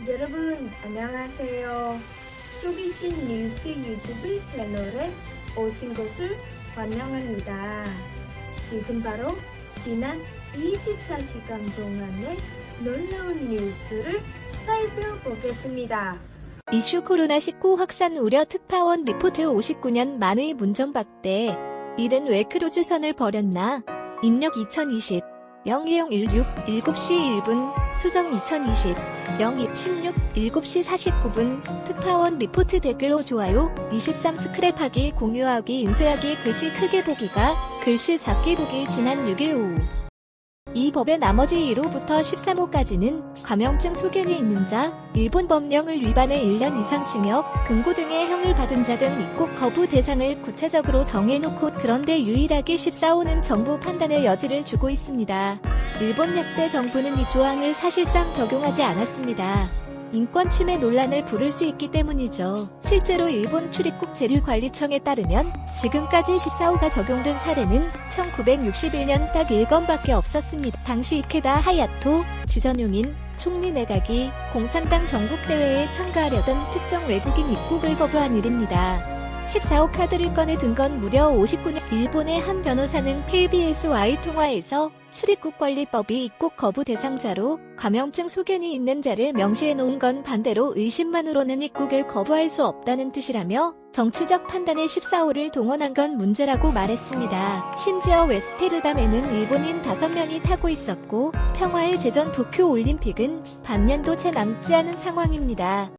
여러분 안녕하세요. 쇼비즈 뉴스 유튜브 채널에 오신 것을 환영합니다. 지금 바로 지난 24시간 동안의 놀라운 뉴스를 살펴보겠습니다. 이슈 코로나19 확산 우려 특파원 리포트 59년 만의 문전박대. 이른 왜 크루즈선을 버렸나? 입력 2020 0216 7시 1분 수정 2020 0216 7시 49분 특파원 리포트 댓글로 좋아요 23 스크랩하기 공유하기 인쇄하기 글씨 크게 보기가 글씨 작게 보기 지난 6일 오후 이 법의 나머지 1호부터 13호까지는 감염증 소견이 있는 자, 일본 법령을 위반해 1년 이상 징역, 금고 등의 형을 받은 자 등 입국 거부 대상을 구체적으로 정해놓고 그런데 유일하게 14호는 정부 판단의 여지를 주고 있습니다. 일본 역대 정부는 이 조항을 사실상 적용하지 않았습니다. 인권 침해 논란을 부를 수 있기 때문이죠. 실제로 일본 출입국재류관리청에 따르면 지금까지 14호가 적용된 사례는 1961년 딱 1건밖에 없었습니다. 당시 이케다 하야토 지전용인 총리 내각이 공산당 전국대회에 참가하려던 특정 외국인 입국을 거부한 일입니다. 14호 카드를 꺼내 든 건 무려 59년. 일본의 한 변호사는 KBS와의 통화에서 출입국관리법이 입국 거부 대상자로 감염증 소견이 있는 자를 명시해 놓은 건 반대로 의심만으로는 입국을 거부할 수 없다는 뜻이라며 정치적 판단에 14호를 동원한 건 문제라고 말했습니다. 심지어 웨스테르담에는 일본인 5명이 타고 있었고 평화의 제전 도쿄올림픽은 반년도 채 남지 않은 상황입니다.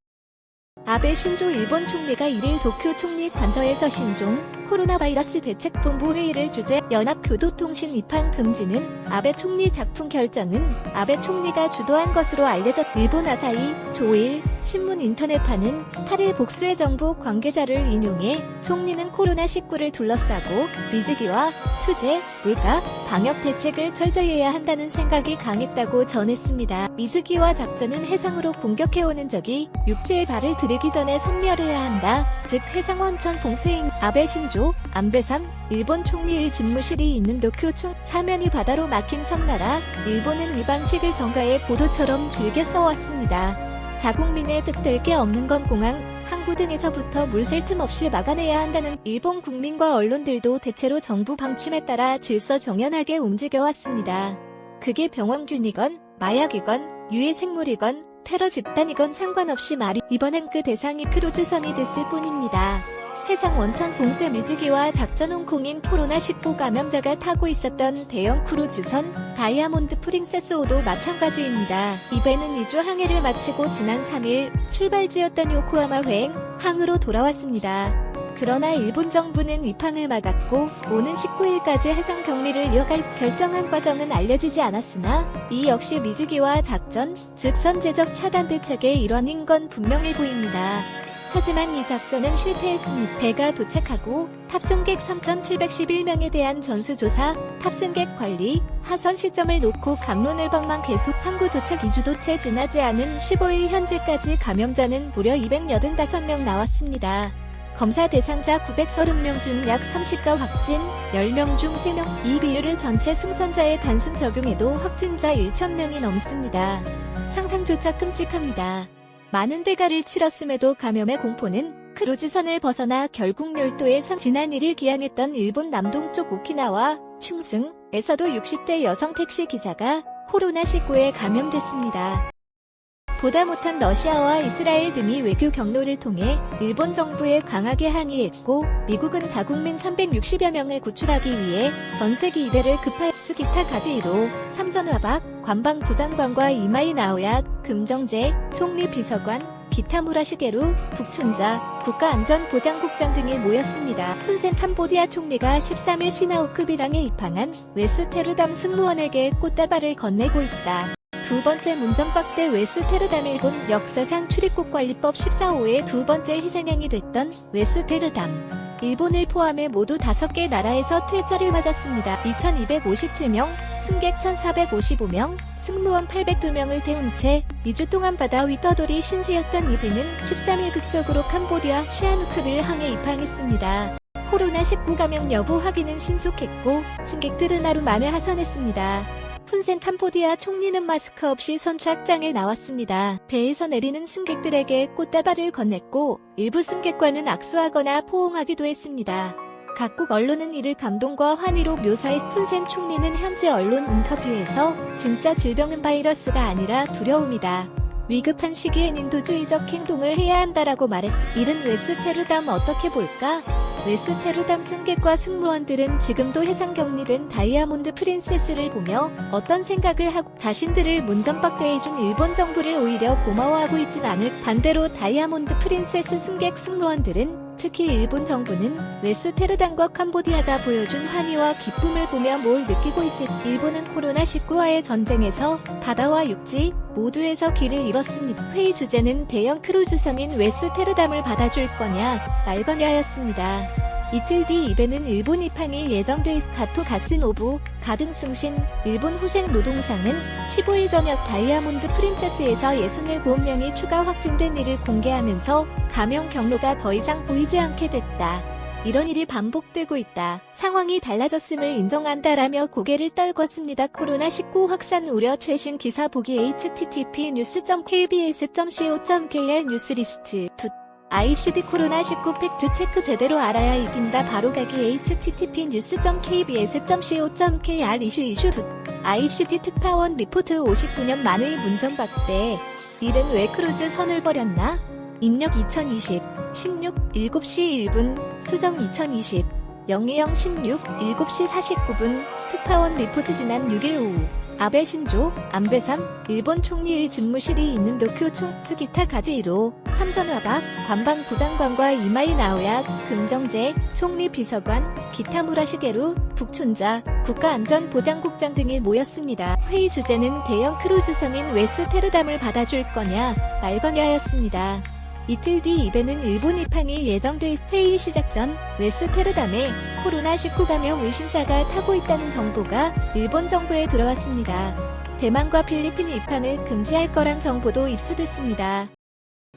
아베 신조 일본 총리가 1일 도쿄 총리 관저에서 신종 코로나 바이러스 대책본부 회의를 주재 연합교도통신 입항 금지는 아베 총리 작품 결정은 아베 총리가 주도한 것으로 알려졌. 일본 아사히 조일 신문 인터넷판은 8일 복수의 정부 관계자를 인용해 총리는 코로나19를 둘러싸고 위기와 수재, 물가, 방역 대책을 철저히 해야 한다는 생각이 강했다고 전했습니다. 미즈기와 작전은 해상으로 공격해오는 적이 육지에 발을 들이기 전에 섬멸해야 한다. 즉 해상원천 봉쇄임. 아베 신조, 안배삼, 일본 총리의 집무실이 있는 도쿄 총 사면이 바다로 막힌 섬나라. 일본은 이 방식을 정가의 보도처럼 즐겨 써왔습니다. 자국민의 뜻될 게 없는 건 공항, 항구 등에서부터 물 셀 틈 없이 막아내야 한다는 일본 국민과 언론들도 대체로 정부 방침에 따라 질서정연하게 움직여왔습니다. 그게 병원균이건 마약이건 유해 생물이건 테러 집단이건 상관없이 말이 이번엔 그 대상이 크루즈선이 됐을 뿐입니다. 해상 원천 봉쇄 미즈기와 작전 홍콩인 코로나19 감염자가 타고 있었던 대형 크루즈선 다이아몬드 프린세스호도 마찬가지입니다. 이 배는 2주 항해를 마치고 지난 3일 출발지였던 요코하마 횡 항으로 돌아왔습니다. 그러나 일본 정부는 입항을 막았고 오는 19일까지 해상 격리를 이어갈 결정한 과정은 알려지지 않았으나 이 역시 미즈기와 작전, 즉 선제적 차단 대책의 일환인 건 분명해 보입니다. 하지만 이 작전은 실패했습니다. 배가 도착하고 탑승객 3,711명에 대한 전수조사, 탑승객 관리, 하선 시점을 놓고 갑론을박만 계속 항구 도착 2주도 채 지나지 않은 15일 현재까지 감염자는 무려 285명 나왔습니다. 검사 대상자 930명 중 약 30가 확진, 10명 중 3명. 이 비율을 전체 승선자에 단순 적용해도 확진자 1,000명이 넘습니다. 상상조차 끔찍합니다. 많은 대가를 치렀음에도 감염의 공포는 크루즈선을 벗어나 결국 열도에 지난 1일 기항했던 일본 남동쪽 오키나와 충승에서도 60대 여성 택시 기사가 코로나19에 감염됐습니다. 보다 못한 러시아와 이스라엘 등이 외교 경로를 통해 일본 정부에 강하게 항의했고 미국은 자국민 360여 명을 구출하기 위해 전세기 2대를 급파수 기타 가지로 삼선화박, 관방부장관과 이마이 나오야, 금정재, 총리 비서관, 기타 무라시게루, 북촌자, 국가안전보장국장 등이 모였습니다. 훈센 캄보디아 총리가 13일 시나우크비랑에 입항한 웨스테르담 승무원에게 꽃다발을 건네고 있다. 두 번째 문전박대 웨스테르담. 일본 역사상 출입국관리법 14호의 두 번째 희생양이 됐던 웨스테르담. 일본을 포함해 모두 5개 나라에서 퇴짜를 맞았습니다. 2,257명, 승객 1,455명, 승무원 802명을 태운 채 2주 동안 바다 위 떠돌이 신세였던 이 배는 13일 극적으로 캄보디아 시아누크빌 항에 입항했습니다. 코로나19 감염 여부 확인은 신속했고 승객들은 하루 만에 하선했습니다. 훈센 캄보디아 총리는 마스크 없이 선착장에 나왔습니다. 배에서 내리는 승객들에게 꽃다발을 건넸고 일부 승객과는 악수하거나 포옹하기도 했습니다. 각국 언론은 이를 감동과 환희로 묘사해 훈센 총리는 현지 언론 인터뷰에서 진짜 질병은 바이러스가 아니라 두려움이다. 위급한 시기엔 인도주의적 행동을 해야 한다라고 말했습니다. 이른 웨스테르담 어떻게 볼까? 웨스테르담 승객과 승무원들은 지금도 해상 격리된 다이아몬드 프린세스를 보며 어떤 생각을 하고 자신들을 문전박대해준 일본 정부를 오히려 고마워하고 있진 않을. 반대로 다이아몬드 프린세스 승객 승무원들은 특히 일본 정부는 웨스테르담과 캄보디아가 보여준 환희와 기쁨을 보며 뭘 느끼고 있을. 일본은 코로나19와의 전쟁에서 바다와 육지 모두에서 길을 잃었습니다. 회의 주제는 대형 크루즈선인 웨스테르담을 받아줄 거냐 말거냐였습니다. 이틀 뒤 입에는 일본 입항이 예정돼 있. 가토 가스노부 가등승신 일본 후생 노동상은 15일 저녁 다이아몬드 프린세스에서 67명이 추가 확진된 일을 공개하면서 감염 경로가 더 이상 보이지 않게 됐다. 이런 일이 반복되고 있다. 상황이 달라졌음을 인정한다라며 고개를 떨궜습니다. 코로나19 확산 우려 최신 기사 보기 http://news.kbs.co.kr 뉴스리스트 ICD 코로나19 팩트 체크 제대로 알아야 이긴다. 바로가기 http://news.kbs.co.kr 이슈 ICD 특파원 리포트 59년 만의 문전박대. 일은 왜 크루즈 선을 버렸나? 입력 2020 16 7시 1분 수정 2020 020 16 7시 49분 특파원 리포트 지난 6일 오후 아베 신조 안배삼 일본 총리의 집무실이 있는 도쿄 총수 기타 가지히로 삼전화박 관방부장관과 이마이 나오야 금정재 총리 비서관 기타 무라시게루 북촌자 국가안전보장국장 등이 모였습니다. 회의 주제는 대형 크루즈선인 웨스테르담을 받아줄 거냐 말거냐였습니다. 이틀 뒤 입에는 일본 입항이 예정돼 있. 회의 시작 전 웨스테르담에 코로나19 감염 의심자가 타고 있다는 정보가 일본 정부에 들어왔습니다. 대만과 필리핀 입항을 금지할 거란 정보도 입수됐습니다.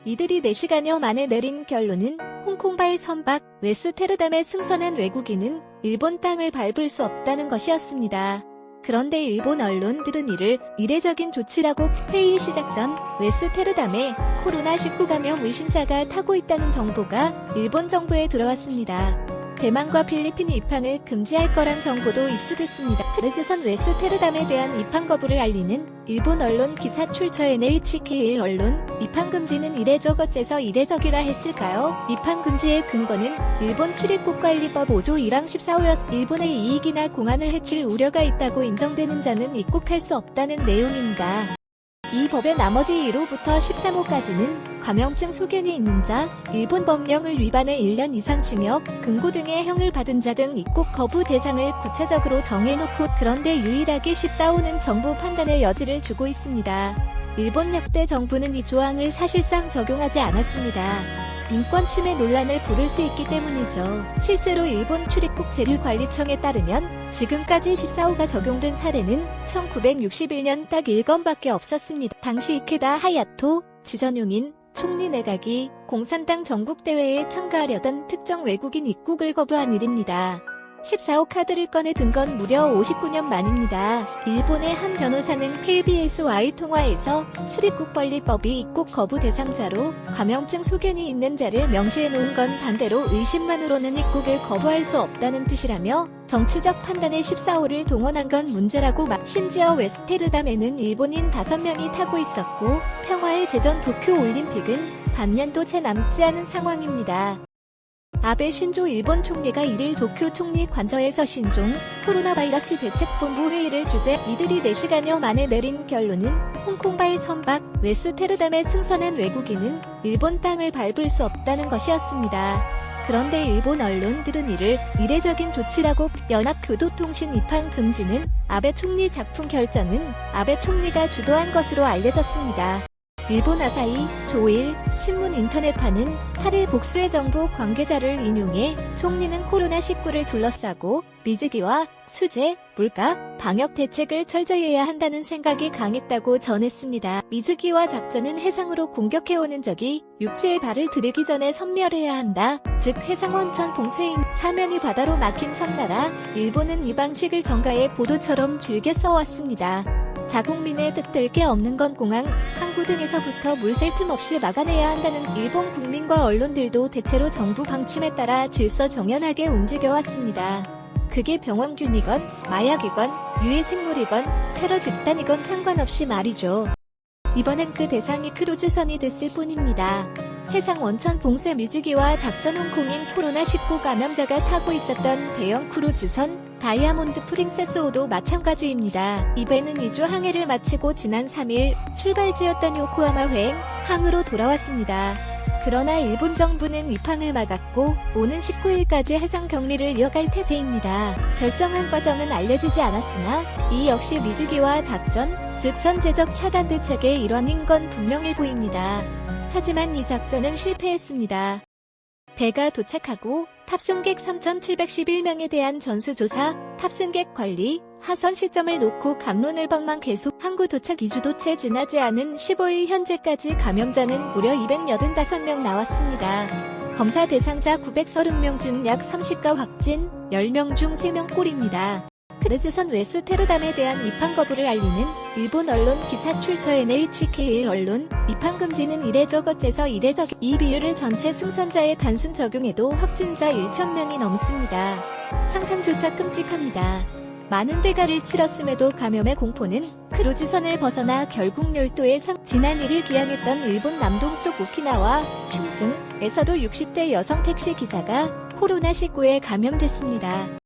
이들이 4시간여 만에 내린 결론은 홍콩발 선박 웨스테르담에 승선한 외국인은 일본 땅을 밟을 수 없다는 것이었습니다. 그런데 일본 언론들은 이를 이례적인 조치라고. 회의 시작 전 웨스테르담에 코로나19 감염 의심자가 타고 있다는 정보가 일본 정부에 들어왔습니다. 대만과 필리핀 입항을 금지할 거란 정보도 입수됐습니다. 크루즈선 웨스테르담에 대한 입항 거부를 알리는 일본 언론 기사 출처 NHK 언론 입항 금지는 이례적 어째서 이례적이라 했을까요? 입항 금지의 근거는 일본 출입국관리법 5조 1항 14호였. 일본의 이익이나 공안을 해칠 우려가 있다고 인정되는 자는 입국할 수 없다는 내용입니다. 이 법의 나머지 1호부터 13호까지는 감염증 소견이 있는 자, 일본 법령을 위반해 1년 이상 징역, 금고 등의 형을 받은 자 등 입국 거부 대상을 구체적으로 정해놓고. 그런데 유일하게 14호는 정부 판단의 여지를 주고 있습니다. 일본 역대 정부는 이 조항을 사실상 적용하지 않았습니다. 인권 침해 논란을 부를 수 있기 때문이죠. 실제로 일본 출입국 재료관리청에 따르면 지금까지 14호가 적용된 사례는 1961년 딱 1건밖에 없었습니다. 당시 이케다 하야토 지전용인 총리 내각이 공산당 전국대회에 참가하려던 특정 외국인 입국을 거부한 일입니다. 14호 카드를 꺼내 든 건 무려 59년 만입니다. 일본의 한 변호사는 KBS와의 통화에서 출입국관리법이 입국 거부 대상자로 감염증 소견이 있는 자를 명시해 놓은 건 반대로 의심만으로는 입국을 거부할 수 없다는 뜻이라며 정치적 판단에 14호를 동원한 건 문제라고 심지어 웨스테르담에는 일본인 5명이 타고 있었고 평화의 제전 도쿄올림픽은 반년도 채 남지 않은 상황입니다. 아베 신조 일본 총리가 1일 도쿄 총리 관저에서 신종 코로나 바이러스 대책본부 회의를 주재. 이들이 4시간여 만에 내린 결론은 홍콩발 선박 웨스테르담에 승선한 외국인은 일본 땅을 밟을 수 없다는 것이었습니다. 그런데 일본 언론들은 이를 이례적인 조치라고. 연합교도통신 입항 금지는 아베 총리 작품 결정은 아베 총리가 주도한 것으로 알려졌습니다. 일본 아사히, 조일, 신문 인터넷파는 8일 복수의 정부 관계자를 인용해 총리는 코로나19를 둘러싸고 미즈기와 수재, 물가, 방역 대책을 철저히 해야 한다는 생각이 강했다고 전했습니다. 미즈기와 작전은 해상으로 공격해오는 적이 육지에 발을 들이기 전에 섬멸해야 한다. 즉 해상원천 봉쇄임, 사면이 바다로 막힌 섬나라, 일본은 이 방식을 정가의 보도처럼 즐겨 써왔습니다. 자국민의 뜻될 게 없는 건 공항, 항구 등에서부터 물 셀 틈 없이 막아내야 한다는 일본 국민과 언론들도 대체로 정부 방침에 따라 질서정연하게 움직여왔습니다. 그게 병원균이건 마약이건 유해생물이건 테러 집단이건 상관없이 말이죠. 이번엔 그 대상이 크루즈선이 됐을 뿐입니다. 해상 원천 봉쇄 미즈기와 작전 홍콩인 코로나19 감염자가 타고 있었던 대형 크루즈선 다이아몬드 프린세스호도 마찬가지입니다. 이 배는 2주 항해를 마치고 지난 3일 출발지였던 요코하마 항으로 돌아왔습니다. 그러나 일본 정부는 입항을 막았고 오는 19일까지 해상 격리를 이어갈 태세입니다. 결정한 과정은 알려지지 않았으나 이 역시 미즈기와 작전, 즉 선제적 차단 대책의 일환인 건 분명해 보입니다. 하지만 이 작전은 실패했습니다. 배가 도착하고 탑승객 3,711명에 대한 전수조사, 탑승객 관리, 하선 시점을 놓고 갑론을박만 계속 항구 도착 2주도 채 지나지 않은 15일 현재까지 감염자는 무려 285명 나왔습니다. 검사 대상자 930명 중 약 30가 확진, 10명 중 3명 꼴입니다. 크루즈선 웨스테르담에 대한 입항 거부를 알리는 일본 언론 기사 출처 NHK 언론, 입항 금지는 이례적 어째서 이례적 이 비율을 전체 승선자에 단순 적용해도 확진자 1,000명이 넘습니다. 상상조차 끔찍합니다. 많은 대가를 치렀음에도 감염의 공포는 크루즈선을 벗어나 결국 열도에 지난 1일 기항했던 일본 남동쪽 오키나와 충승에서도 60대 여성 택시 기사가 코로나19에 감염됐습니다.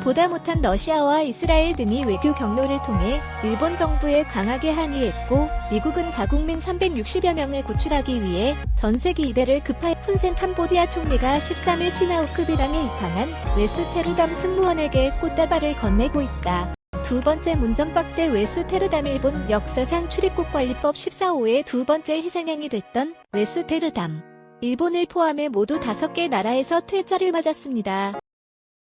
보다 못한 러시아와 이스라엘 등이 외교 경로를 통해 일본 정부에 강하게 항의했고 미국은 자국민 360여 명을 구출하기 위해 전세기 이대를 급하게 푼센 캄보디아 총리가 13일 시나우크비랑에 입항한 웨스테르담 승무원에게 꽃다발을 건네고 있다. 두 번째 문전박대 웨스테르담 일본 역사상 출입국 관리법 14호의 두 번째 희생양이 됐던 웨스테르담. 일본을 포함해 모두 5개 나라에서 퇴짜를 맞았습니다.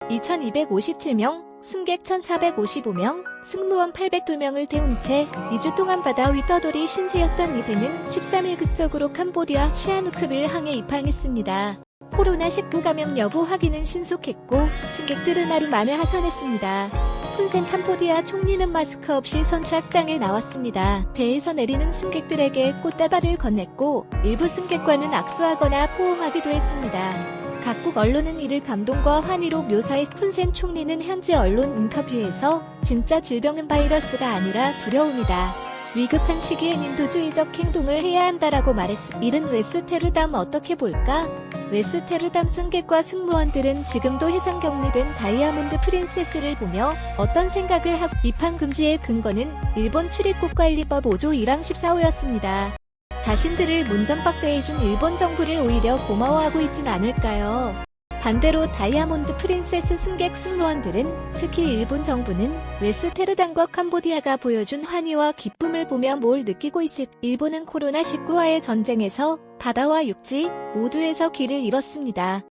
2,257명, 승객 1,455명, 승무원 802명을 태운 채 2주 동안 바다 위 떠돌이 신세였던 이 배는 13일 극적으로 캄보디아 시아누크빌 항에 입항했습니다. 코로나19 감염 여부 확인은 신속했고 승객들은 하루 만에 하선했습니다. 푼센 캄보디아 총리는 마스크 없이 선착장에 나왔습니다. 배에서 내리는 승객들에게 꽃다발을 건넸고 일부 승객과는 악수하거나 포옹하기도 했습니다. 각국 언론은 이를 감동과 환희로 묘사해 푼센 총리는 현지 언론 인터뷰에서 진짜 질병은 바이러스가 아니라 두려움이다. 위급한 시기엔 인도주의적 행동을 해야 한다라고 말했습니다. 이른 웨스테르담 어떻게 볼까? 웨스테르담 승객과 승무원들은 지금도 해상 격리된 다이아몬드 프린세스를 보며 어떤 생각을 하고 입항 금지의 근거는 일본 출입국관리법 5조 1항 14호였습니다. 자신들을 문전박대해준 일본 정부를 오히려 고마워하고 있진 않을까요? 반대로 다이아몬드 프린세스 승객 승무원들은 특히 일본 정부는 웨스테르담과 캄보디아가 보여준 환희와 기쁨을 보며 뭘 느끼고 있을 일본은 코로나19와의 전쟁에서 바다와 육지 모두에서 길을 잃었습니다.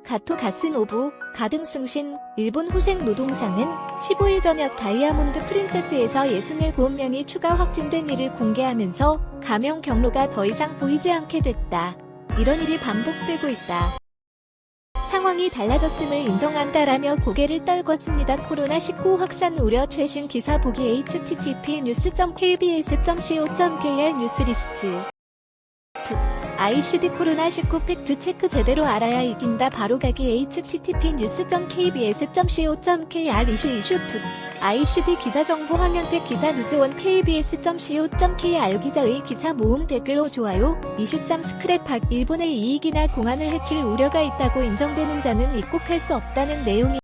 가토 가스노부, 가등승신, 일본 후생 노동상은 15일 저녁 다이아몬드 프린세스에서 67명이 추가 확진된 일을 공개하면서 감염 경로가 더 이상 보이지 않게 됐다. 이런 일이 반복되고 있다. 상황이 달라졌음을 인정한다라며 고개를 떨궜습니다. 코로나19 확산 우려 최신 기사 보기 http://news.kbs.co.kr 뉴스리스트 ICD 코로나19 팩트체크 제대로 알아야 이긴다. 바로가기 http://news.kbs.co.kr 이슈 ICD 기자정보 황현택 기자 누즈원 kbs.co.kr 기자의 기사 모음 댓글로 좋아요 23 스크랩학 일본의 이익이나 공안을 해칠 우려가 있다고 인정되는 자는 입국할 수 없다는 내용이